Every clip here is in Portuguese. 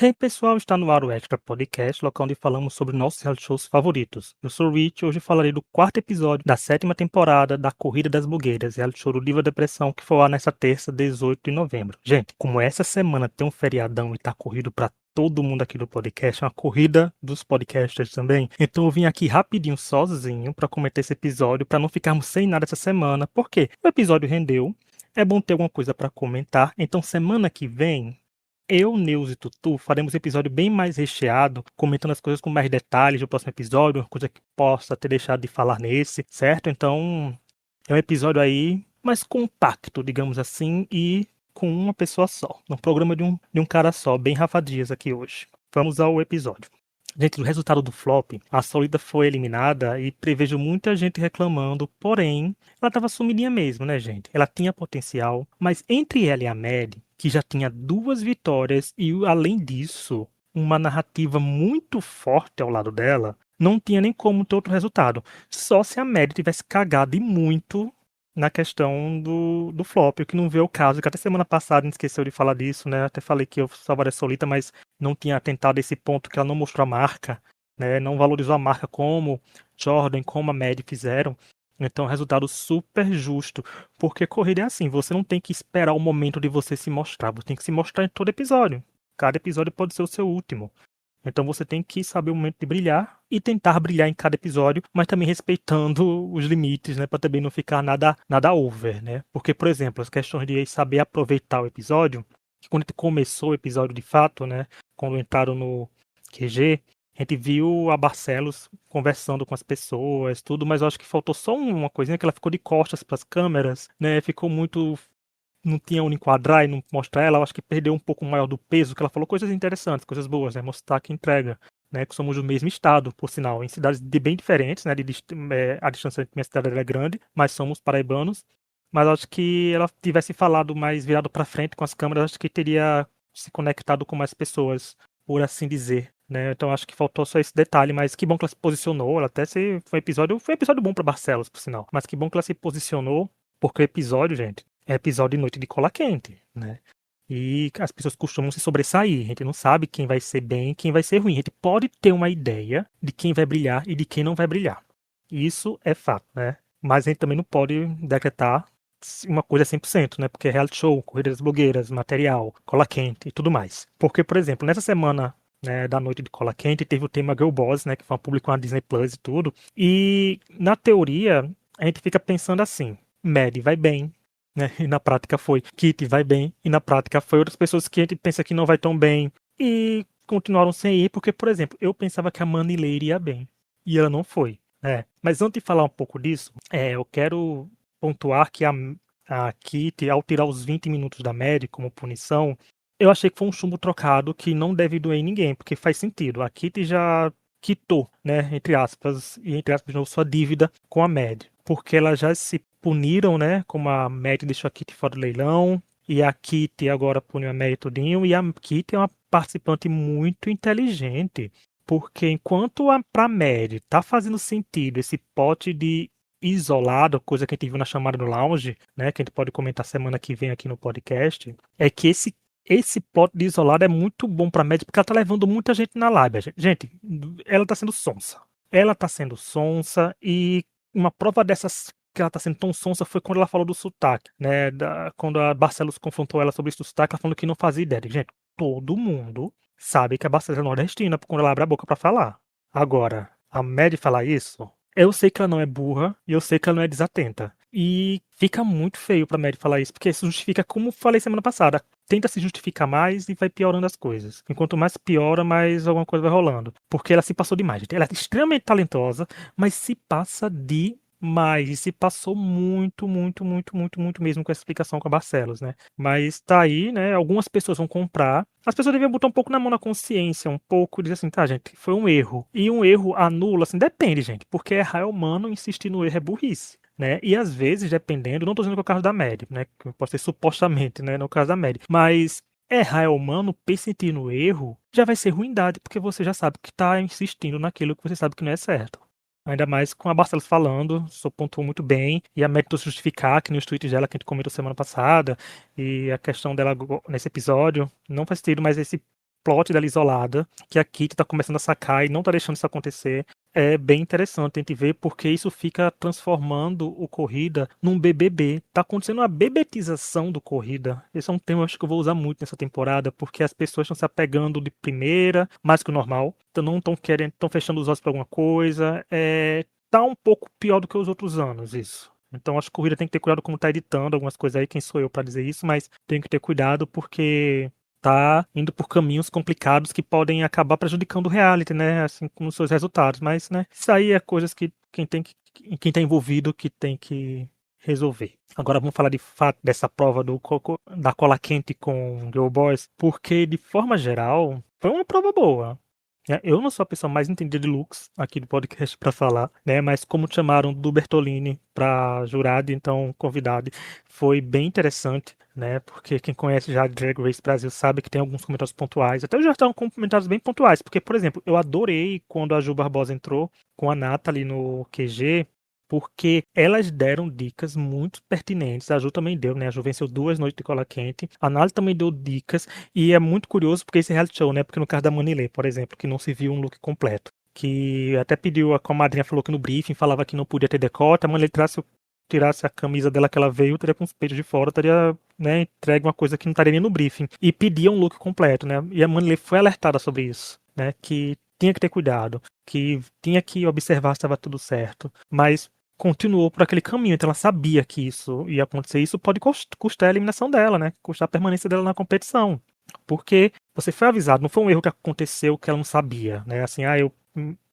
Hey pessoal, está no ar o Extra Podcast, local onde falamos sobre nossos reality shows favoritos. Eu sou o Rich e hoje falarei do quarto episódio da sétima temporada da Corrida das Blogueiras, reality show do Diva Depressão, que foi ao ar nesta terça, 18 de novembro. Gente, como essa semana tem um feriadão e tá corrido pra todo mundo aqui do podcast, é uma corrida dos podcasters também, então eu vim aqui rapidinho, sozinho, pra comentar esse episódio, pra não ficarmos sem nada essa semana, porque o episódio rendeu, é bom ter alguma coisa pra comentar, então semana que vem eu, Neus e Tutu faremos um episódio bem mais recheado, comentando as coisas com mais detalhes do próximo episódio, coisa que possa ter deixado de falar nesse, certo? Então, é um episódio aí mais compacto, digamos assim, e com uma pessoa só. Um programa de um cara só, bem Rafa Dias aqui hoje. Vamos ao episódio. Gente, o resultado do flop, a Solida foi eliminada e prevejo muita gente reclamando, porém, ela estava sumidinha mesmo, né, gente? Ela tinha potencial, mas entre ela e a Mad, que já tinha 2 vitórias e, além disso, uma narrativa muito forte ao lado dela, não tinha nem como ter outro resultado. Só se a Mad tivesse cagado e muito na questão do flop, o que não vê o caso, que até semana passada a gente esqueceu de falar disso, né? Até falei que eu salvaria a Solita, mas não tinha atentado a esse ponto que ela não mostrou a marca, né? Não valorizou a marca como Jordan, como a Mad fizeram. Então, resultado super justo, porque corrida é assim, você não tem que esperar o momento de você se mostrar, você tem que se mostrar em todo episódio. Cada episódio pode ser o seu último. Então você tem que saber o momento de brilhar e tentar brilhar em cada episódio, mas também respeitando os limites, né, para também não ficar nada over, né? Porque, por exemplo, as questões de saber aproveitar o episódio, que quando começou o episódio de fato, né, quando entraram no QG, a gente viu a Barcelos conversando com as pessoas, tudo, mas eu acho que faltou só uma coisinha que ela ficou de costas para as câmeras, né? Ficou muito, não tinha onde enquadrar e não mostrar ela, eu acho que perdeu um pouco maior do peso, que ela falou coisas interessantes, coisas boas, né? Mostrar que entrega, né? Que somos do mesmo estado, por sinal, em cidades bem diferentes, né? A distância entre minha cidade é grande, mas somos paraibanos. Mas eu acho que ela tivesse falado mais virado para frente com as câmeras, acho que teria se conectado com mais pessoas, por assim dizer. Né? Então acho que faltou só esse detalhe, mas que bom que ela se posicionou. Ela até se foi um episódio bom para Barcelos, por sinal. Mas que bom que ela se posicionou, porque o episódio, gente, é episódio de noite de cola quente, né? E as pessoas costumam se sobressair. A gente não sabe quem vai ser bem e quem vai ser ruim. A gente pode ter uma ideia de quem vai brilhar e de quem não vai brilhar. Isso é fato, né? Mas a gente também não pode decretar uma coisa 100%, né? Porque é reality show, corrida das blogueiras, material, cola quente e tudo mais. Porque, por exemplo, nessa semana, né, da noite de cola quente, teve o tema Girl Boss, né? Que foi uma publicação na Disney Plus e tudo. E, na teoria, a gente fica pensando assim, Maddie vai bem, né? E na prática foi. Kitty vai bem, e na prática foi. Outras pessoas que a gente pensa que não vai tão bem e continuaram sem ir, porque, por exemplo, eu pensava que a Manileira ia bem, e ela não foi. Mas antes de falar um pouco disso, eu quero pontuar que a Kitty, ao tirar os 20 minutos da Mad como punição, eu achei que foi um chumbo trocado que não deve doer em ninguém, porque faz sentido. A Kitty já quitou, né, entre aspas, de novo, sua dívida com a Mad, porque elas já se puniram, né, como a Mad deixou a Kitty fora do leilão, e a Kitty agora puniu a Mad tudinho, e a Kitty é uma participante muito inteligente, porque enquanto pra Mad tá fazendo sentido esse pote de isolado, coisa que a gente viu na chamada do lounge, né, que a gente pode comentar semana que vem aqui no podcast, é que esse plot de isolado é muito bom pra Mad, porque ela tá levando muita gente na lábia. Gente, ela tá sendo sonsa. Ela tá sendo sonsa e uma prova dessas que ela tá sendo tão sonsa foi quando ela falou do sotaque, né? Quando a Barcelos confrontou ela sobre isso do sotaque, ela falou que não fazia ideia. Gente, todo mundo sabe que a Barcelos é nordestina quando ela abre a boca pra falar. Agora, a Mad falar isso, eu sei que ela não é burra e eu sei que ela não é desatenta. E fica muito feio pra Mad falar isso, porque isso justifica, como falei semana passada, tenta se justificar mais e vai piorando as coisas. Enquanto mais piora, mais alguma coisa vai rolando. Porque ela se passou demais, gente. Ela é extremamente talentosa, mas se passa demais. E se passou muito, muito, muito, muito, muito mesmo com essa explicação com a Barcelos, né? Mas tá aí, né? Algumas pessoas vão comprar. As pessoas deviam botar um pouco na mão na consciência, um pouco, dizer assim, tá, gente, foi um erro. E um erro anula, assim, depende, gente. Porque errar é humano, insistir no erro é burrice. Né? E às vezes, dependendo, não estou dizendo que é o caso da Mad, né? Que pode ser supostamente, né? No caso da Mad. Mas errar é humano, persistir no erro já vai ser ruindade, porque você já sabe que está insistindo naquilo que você sabe que não é certo. Ainda mais com a Barcelos falando, só pontuou muito bem, e a Mad tentou se justificar, que nos tweets dela que a gente comentou semana passada, e a questão dela nesse episódio, não faz sentido, mas esse plot dela isolada, que a Kitty tá começando a sacar e não tá deixando isso acontecer. É bem interessante a gente ver porque isso fica transformando o Corrida num BBB. Tá acontecendo uma bebetização do Corrida. Esse é um tema acho que eu vou usar muito nessa temporada, porque as pessoas estão se apegando de primeira, mais que o normal. Então não estão querendo, estão fechando os olhos para alguma coisa. Tá um pouco pior do que os outros anos isso. Então acho que o Corrida tem que ter cuidado como tá editando algumas coisas aí, quem sou eu para dizer isso, mas tem que ter cuidado porque tá indo por caminhos complicados que podem acabar prejudicando o reality, né? Assim como os seus resultados. Mas, né? Isso aí é coisas que quem tá envolvido que tem que resolver. Agora vamos falar de fato dessa prova da cola quente com Girl Boys, porque de forma geral foi uma prova boa. Eu não sou a pessoa mais entendida de looks aqui do podcast para falar, né? Mas como chamaram do Bertolini para jurado, então convidado, foi bem interessante, né? Porque quem conhece já Drag Race Brasil sabe que tem alguns comentários pontuais. Até já estavam com comentários bem pontuais, porque, por exemplo, eu adorei quando a Ju Barbosa entrou com a Nathalie no QG, porque elas deram dicas muito pertinentes. A Ju também deu, né? A Ju venceu 2 noites de cola quente. A Nathalie também deu dicas. E é muito curioso porque esse reality show, né? Porque no caso da Manilê, por exemplo, que não se viu um look completo. Que até pediu, a comadrinha falou que no briefing falava que não podia ter decote. A Manilê tirasse a camisa dela que ela veio, teria com os peitos de fora, teria, né, entregue uma coisa que não estaria nem no briefing. E pedia um look completo, né? E a Manilê foi alertada sobre isso, né? Que tinha que ter cuidado, que tinha que observar se estava tudo certo. Mas continuou por aquele caminho, então ela sabia que isso ia acontecer. Isso pode custar a eliminação dela, né? Custar a permanência dela na competição. Porque você foi avisado, não foi um erro que aconteceu que ela não sabia, né? Assim, eu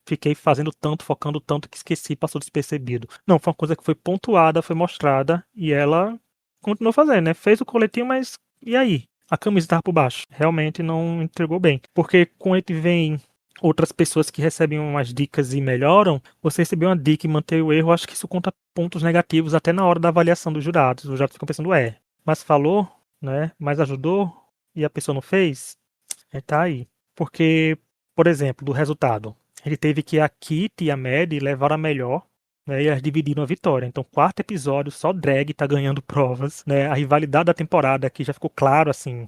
fiquei fazendo tanto, focando tanto que esqueci, passou despercebido. Não, foi uma coisa que foi pontuada, foi mostrada e ela continuou fazendo, né? Fez o coletinho, mas e aí? A camisa estava por baixo. Realmente não entregou bem. Porque quando a gente vem outras pessoas que recebem umas dicas e melhoram, você recebeu uma dica e manteve o erro, acho que isso conta pontos negativos até na hora da avaliação dos jurados. Os jurados ficam pensando, mas falou, né? Mas ajudou e a pessoa não fez? Tá aí. Porque, por exemplo, do resultado, ele teve que a Kitty e a Maddie levaram a melhor, né, e elas dividiram a vitória. Então, 4 episódios, só drag tá ganhando provas, né? A rivalidade da temporada aqui já ficou claro, assim,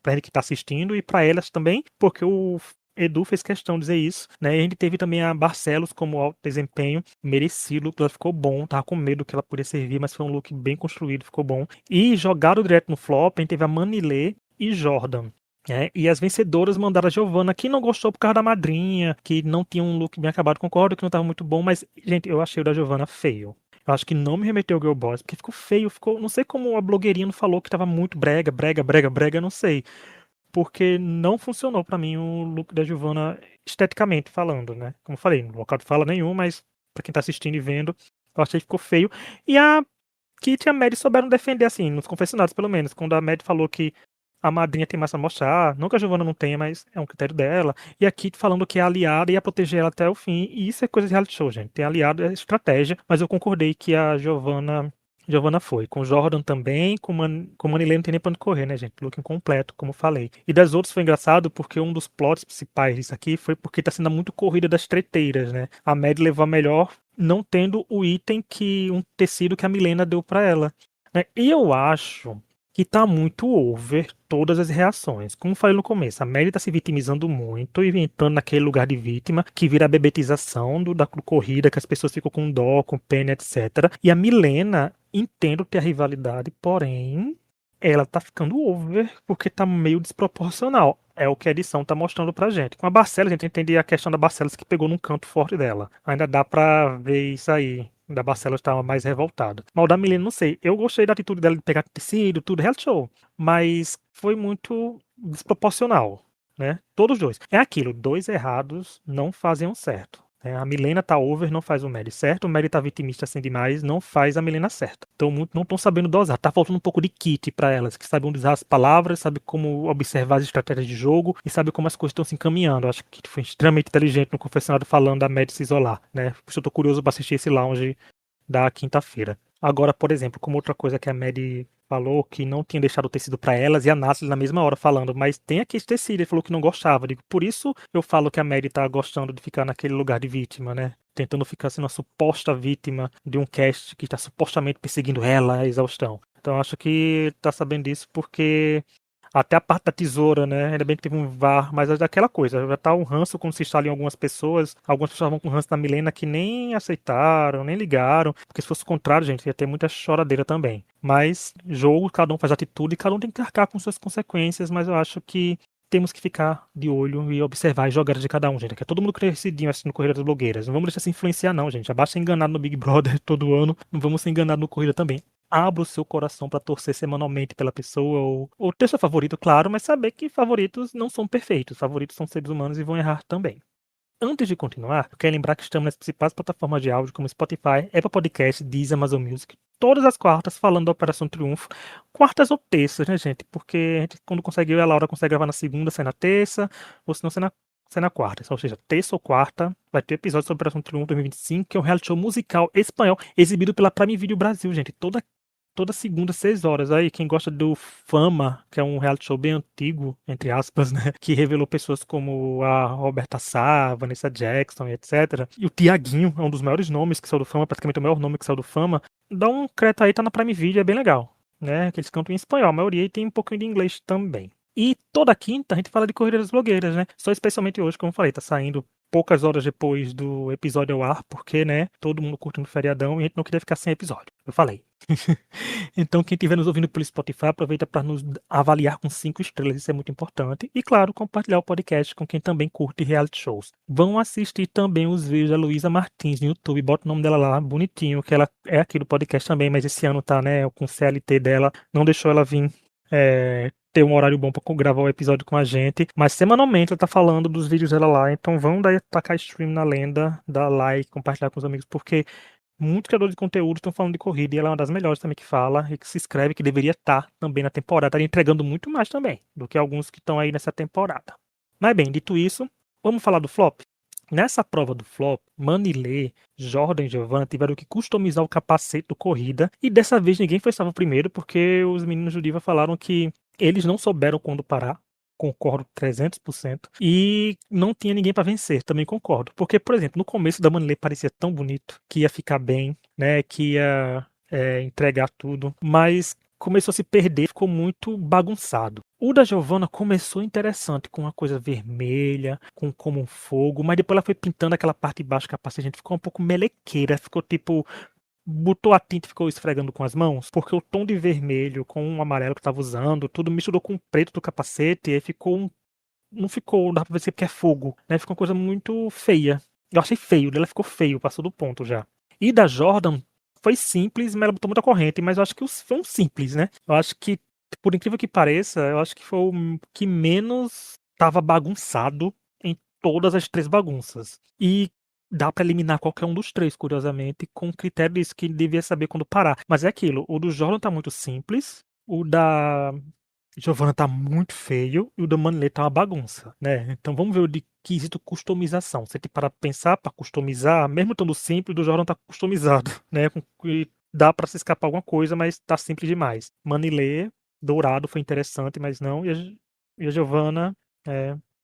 pra gente que tá assistindo e pra elas também, porque o Edu fez questão de dizer isso, né? E a gente teve também a Barcelos como alto desempenho, merecido, ela ficou bom, tava com medo que ela podia servir, mas foi um look bem construído, ficou bom. E jogado direto no flop, a gente teve a Manilê e Jordan. E as vencedoras mandaram a Giovanna, que não gostou por causa da madrinha, que não tinha um look bem acabado. Concordo que não estava muito bom, mas, gente, eu achei o da Giovanna feio. Eu acho que não me remeteu ao Girl Boss, porque ficou feio, ficou. Não sei como a blogueirinha não falou que estava muito brega, brega, brega, brega, não sei. Porque não funcionou pra mim o look da Giovanna esteticamente falando, né? Como eu falei, no local de fala nenhum, mas pra quem tá assistindo e vendo, eu achei que ficou feio. E a Kit e a Maddie souberam defender, assim, nos confessionários, pelo menos. Quando a Maddie falou que a madrinha tem mais pra mostrar, não que a Giovanna não tenha, mas é um critério dela. E a Kit falando que é aliada e ia proteger ela até o fim. E isso é coisa de reality show, gente. Tem aliado é estratégia, mas eu concordei que a Giovanna foi. Com Jordan também, com Manilene não tem nem pra onde correr, né, gente? Look incompleto, como eu falei. E das outras foi engraçado porque um dos plots principais disso aqui foi porque tá sendo muito corrida das treteiras, né? A Maddie levou a melhor não tendo o item um tecido que a Milena deu pra ela, né? E eu acho que tá muito over todas as reações. Como falei no começo, a Mary tá se vitimizando muito e entrando naquele lugar de vítima que vira a bebetização da corrida, que as pessoas ficam com dó, com pena, etc. E a Milena, entendo ter a rivalidade, porém, ela tá ficando over porque tá meio desproporcional. É o que a edição tá mostrando pra gente. Com a Barcelos, a gente entende a questão da Barcelos que pegou num canto forte dela. Ainda dá pra ver isso aí. Da Barcelos estava mais revoltado. Mas o da Milena, não sei. Eu gostei da atitude dela de pegar tecido, tudo, reality show. Mas foi muito desproporcional, né? Todos os dois. É aquilo, dois errados não fazem um certo. A Milena tá over, não faz o Mary certo. O Mary tá vitimista assim demais, não faz a Milena certa. Então, não estão sabendo dosar. Tá faltando um pouco de kit para elas, que sabem usar as palavras, sabem como observar as estratégias de jogo e sabem como as coisas estão se encaminhando. Acho que foi extremamente inteligente no confessionário falando da Mary se isolar, né? Por isso eu tô curioso para assistir esse lounge da quinta-feira. Agora, por exemplo, como outra coisa que a Maddie falou, que não tinha deixado o tecido para elas, e a Nathalie na mesma hora falando, mas tem aqui esse tecido, ele falou que não gostava. Digo, por isso eu falo que a Maddie tá gostando de ficar naquele lugar de vítima, né? Tentando ficar sendo uma suposta vítima de um cast que está supostamente perseguindo ela à exaustão. Então acho que tá sabendo disso porque Até a parte da tesoura, né? Ainda bem que teve um VAR, mas é daquela coisa. Já tá um ranço quando se instala em algumas pessoas estavam com ranço da Milena que nem aceitaram, nem ligaram, porque se fosse o contrário, gente, ia ter muita choradeira também. Mas jogo, cada um faz atitude, e cada um tem que arcar com suas consequências, mas eu acho que temos que ficar de olho e observar as jogadas de cada um, gente. Que é todo mundo crescidinho assistindo Corrida das Blogueiras. Não vamos deixar se influenciar, não, gente. Abaixa ser enganado no Big Brother todo ano. Não vamos ser enganados no Corrida também. Abra o seu coração para torcer semanalmente pela pessoa, ou ter seu favorito, claro, mas saber que favoritos não são perfeitos. Favoritos são seres humanos e vão errar também. Antes de continuar, eu quero lembrar que estamos nas principais plataformas de áudio como Spotify, Apple Podcast, Deezer, Amazon Music, todas as quartas falando da Operação Triunfo. Quartas ou terças, né, gente? Porque a gente, quando consegue, eu e a Laura consegue gravar na segunda, sai na terça, ou se não, sai na quarta. Ou seja, terça ou quarta vai ter episódio sobre Operação Triunfo 2025, que é um reality show musical espanhol, exibido pela Prime Video Brasil, gente. Toda segunda, 6 horas. Aí, quem gosta do Fama, que é um reality show bem antigo, entre aspas, né? Que revelou pessoas como a Roberta Sá, Vanessa Jackson, etc. E o Tiaguinho é um dos maiores nomes que saiu do Fama, praticamente o maior nome que saiu do Fama. Dá um crédito aí, tá na Prime Video, é bem legal, né? Que eles cantam em espanhol, a maioria, e tem um pouquinho de inglês também. E toda quinta a gente fala de Corrida das Blogueiras, né? Só especialmente hoje, como eu falei, tá saindo poucas horas depois do episódio ao ar, porque, né, todo mundo curtindo o feriadão e a gente não queria ficar sem episódio. Eu falei. Então, quem estiver nos ouvindo pelo Spotify, aproveita para nos avaliar com 5 estrelas, isso é muito importante. E, claro, compartilhar o podcast com quem também curte reality shows. Vão assistir também os vídeos da Luísa Martins no YouTube, bota o nome dela lá, bonitinho, que ela é aqui do podcast também, mas esse ano tá, né, com o CLT dela, não deixou ela vir ter um horário bom para gravar o episódio com a gente, mas semanalmente ela tá falando dos vídeos dela lá, então vão daí tacar stream na lenda, dar like, compartilhar com os amigos, porque muitos criadores de conteúdo estão falando de corrida e ela é uma das melhores também que fala e que se inscreve, que deveria estar também na temporada, estaria entregando muito mais também do que alguns que estão aí nessa temporada. Mas bem, dito isso, vamos falar do flop? Nessa prova do flop, Manilê, Jordan e Giovanna tiveram que customizar o capacete do corrida e dessa vez ninguém foi salvo primeiro porque os meninos do Diva falaram que eles não souberam quando parar. Concordo 300%. E não tinha ninguém para vencer, também concordo. Porque, por exemplo, no começo da Manilê parecia tão bonito, que ia ficar bem, né, que ia entregar tudo, mas começou a se perder, ficou muito bagunçado. O da Giovanna começou interessante, com uma coisa vermelha, com como um fogo, mas depois ela foi pintando aquela parte de baixo do capacete, a gente ficou um pouco melequeira, ficou tipo, botou a tinta e ficou esfregando com as mãos, porque o tom de vermelho com o amarelo que estava usando, tudo misturou com o preto do capacete, e aí ficou não ficou, não dá pra ver que é fogo, né? Ficou uma coisa muito feia. Eu achei feio, dela ficou feio, passou do ponto já. E da Jordan foi simples, mas ela botou muita corrente, mas eu acho que foi um simples, né? Eu acho que, por incrível que pareça, eu acho que foi o que menos estava bagunçado em todas as 3 bagunças. E dá pra eliminar qualquer um dos 3, curiosamente, com o critério disso, que devia saber quando parar. Mas é aquilo, o do Jordan tá muito simples, o da Giovanna tá muito feio e o da Manley tá uma bagunça, né? Então vamos ver o de quesito customização. Você tem para pensar para customizar, mesmo estando simples, o do Jordan tá customizado, né? E dá para se escapar alguma coisa, mas tá simples demais. Manilê, dourado, foi interessante, mas não. E a Giovanna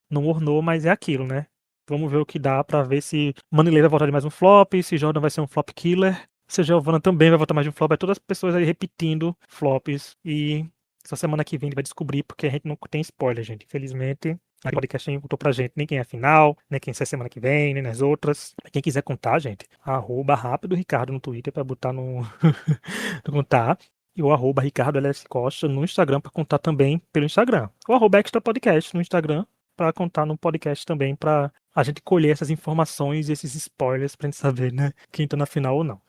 não ornou, mas é aquilo, né? Vamos ver o que dá para ver se Manilê vai voltar de mais um flop, se Jordan vai ser um flop killer, se a Giovanna também vai voltar mais de um flop. É todas as pessoas aí repetindo flops e essa semana que vem ele vai descobrir, porque a gente não tem spoiler, gente. Infelizmente, a podcast nem contou pra gente nem quem é a final, nem quem sai semana que vem, nem nas outras. Quem quiser contar, gente, arroba rápido Ricardo no Twitter pra botar no, no contar. E o arroba Ricardo LS Costa no Instagram pra contar também pelo Instagram. O arroba Extra Podcast no Instagram pra contar no podcast também, pra a gente colher essas informações e esses spoilers pra gente saber, né, quem tá na final ou não.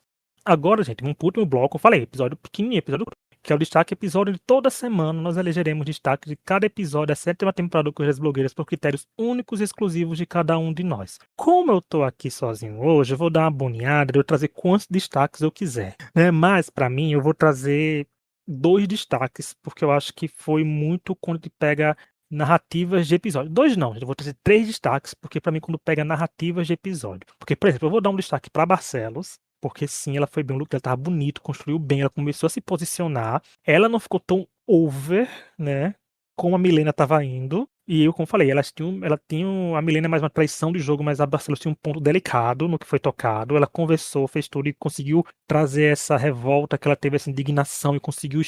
Agora, gente, um último bloco, eu falei, episódio pequenininho, episódio que é o destaque episódio de toda semana. Nós elegeremos destaque de cada episódio da 7ª temporada do Correios Blogueiras por critérios únicos e exclusivos de cada um de nós. Como eu tô aqui sozinho hoje, eu vou dar uma boneada, eu trazer quantos destaques eu quiser, né? Mas para mim eu vou trazer 2 destaques, porque eu acho que foi muito quando te pega narrativas de episódio. 2 não, eu vou trazer 3 destaques, porque para mim quando pega narrativas de episódio. Porque, por exemplo, eu vou dar um destaque para Barcelos, porque sim, ela foi bem, o look dela tava bonito, construiu bem, ela começou a se posicionar. Ela não ficou tão over, né? Como a Milena tava indo. E eu, como falei, a Milena é mais uma traição de jogo, mas a Barcelos tinha um ponto delicado no que foi tocado. Ela conversou, fez tudo e conseguiu trazer essa revolta que ela teve, essa indignação, e conseguiu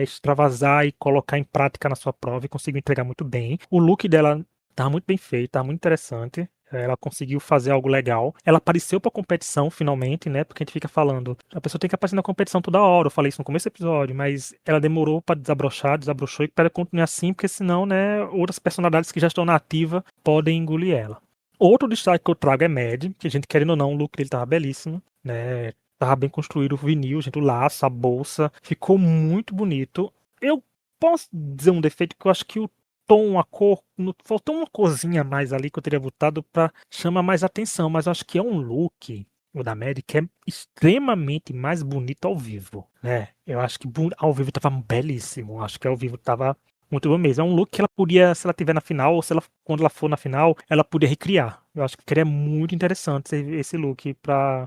extravasar e colocar em prática na sua prova e conseguiu entregar muito bem. O look dela tava muito bem feito, tava muito interessante. Ela conseguiu fazer algo legal. Ela apareceu pra competição, finalmente, né? Porque a gente fica falando, a pessoa tem que aparecer na competição toda hora. Eu falei isso no começo do episódio, mas ela demorou pra desabrochar, desabrochou e para continuar assim, porque senão, né, outras personalidades que já estão na ativa podem engolir ela. Outro destaque que eu trago é Mad, que a gente, querendo ou não, o look dele tava belíssimo, né? Tava bem construído o vinil, gente, o laço, a bolsa, ficou muito bonito. Eu posso dizer um defeito que eu acho que o tom, a cor, faltou uma corzinha a mais ali que eu teria botado pra chamar mais atenção, mas eu acho que é um look, o da Mad, que é extremamente mais bonito ao vivo, né? Eu acho que ao vivo tava belíssimo, acho que ao vivo tava muito bom mesmo. É um look que ela podia, se ela tiver na final, ou se ela, quando ela for na final, ela podia recriar. Eu acho que seria muito interessante esse look pra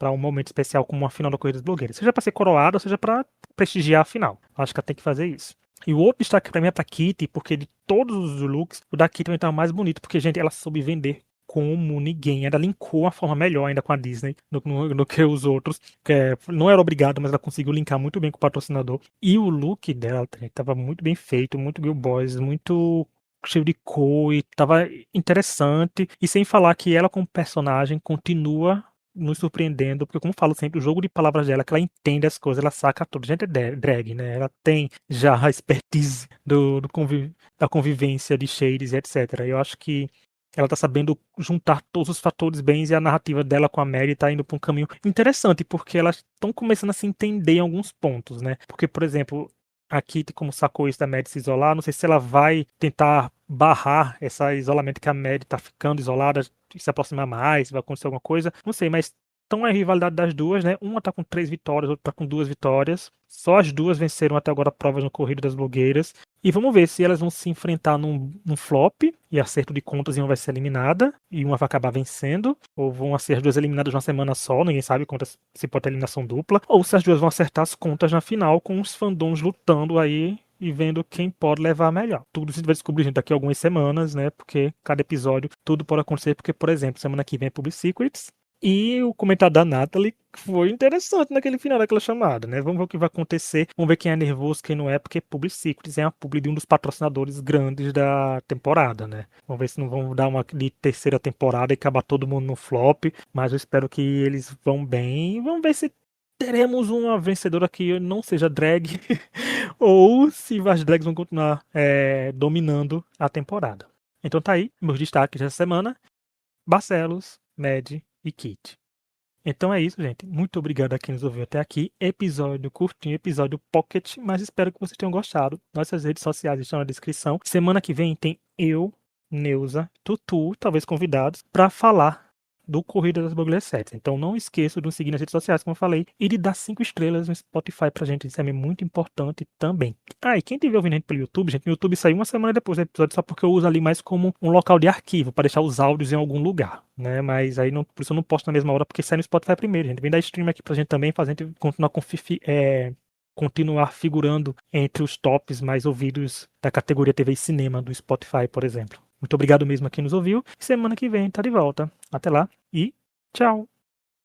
um momento especial como uma final da Corrida das Blogueiras. Seja pra ser coroada, ou seja pra prestigiar a final. Acho que ela tem que fazer isso. E o outro destaque pra mim é pra Kitty, porque de todos os looks, o da Kitty também tava mais bonito, porque, gente, ela soube vender como ninguém. Ela linkou uma forma melhor ainda com a Disney do que os outros. Não era obrigado, mas ela conseguiu linkar muito bem com o patrocinador. E o look dela tava muito bem feito, muito Girl Boys, muito cheio de cor, e tava interessante. E sem falar que ela, como personagem, continua nos surpreendendo, porque, como eu falo sempre, o jogo de palavras dela, que ela entende as coisas, ela saca tudo. Gente, é drag, né? Ela tem já a expertise da convivência de shades e etc. Eu acho que ela tá sabendo juntar todos os fatores bem, e a narrativa dela com a Mary tá indo pra um caminho interessante, porque elas estão começando a se entender em alguns pontos, né? Porque, por exemplo, a Kitty, como sacou isso da Mad se isolar, não sei se ela vai tentar barrar esse isolamento que a Mad tá ficando isolada, se aproximar mais, vai acontecer alguma coisa, não sei, mas então é a rivalidade das duas, né? Uma tá com 3 vitórias, outra tá com 2 vitórias. Só as duas venceram até agora provas no Corrida das Blogueiras. E vamos ver se elas vão se enfrentar num flop, e acerto de contas, e uma vai ser eliminada, e uma vai acabar vencendo, ou vão ser as duas eliminadas numa semana só, ninguém sabe se pode ter eliminação dupla, ou se as duas vão acertar as contas na final, com os fandoms lutando aí e vendo quem pode levar melhor. Tudo isso a gente vai descobrir, gente, daqui a algumas semanas, né? Porque cada episódio tudo pode acontecer, porque, por exemplo, semana que vem é Public Secrets, e o comentário da Natalie foi interessante naquele final daquela chamada, né? Vamos ver o que vai acontecer. Vamos ver quem é nervoso, quem não é, porque Public Secrets é a publi de um dos patrocinadores grandes da temporada, né? Vamos ver se não vão dar uma de terceira temporada e acabar todo mundo no flop. Mas eu espero que eles vão bem. Vamos ver se teremos uma vencedora que não seja drag ou se as drags vão continuar dominando a temporada. Então tá aí, meus destaques dessa semana. Barcelos, Mad e Kit. Então é isso, gente. Muito obrigado a quem nos ouviu até aqui. Episódio curtinho, episódio pocket, mas espero que vocês tenham gostado. Nossas redes sociais estão na descrição. Semana que vem tem eu, Neuza, Tutu, talvez convidados, para falar do Corrida das Blogueiras 7. Então não esqueça de nos seguir nas redes sociais, como eu falei, e de dar 5 estrelas no Spotify pra gente. Isso é muito importante também. Ah, e quem estiver ouvindo a gente pelo YouTube, gente, no YouTube saiu uma semana depois do episódio, só porque eu uso ali mais como um local de arquivo, para deixar os áudios em algum lugar, né? Mas aí não, por isso eu não posto na mesma hora, porque sai no Spotify primeiro, gente. Vem dar stream aqui pra gente também, fazer a gente continuar figurando entre os tops mais ouvidos da categoria TV e cinema do Spotify, por exemplo. Muito obrigado mesmo a quem nos ouviu. Semana que vem tá de volta. Até lá e tchau!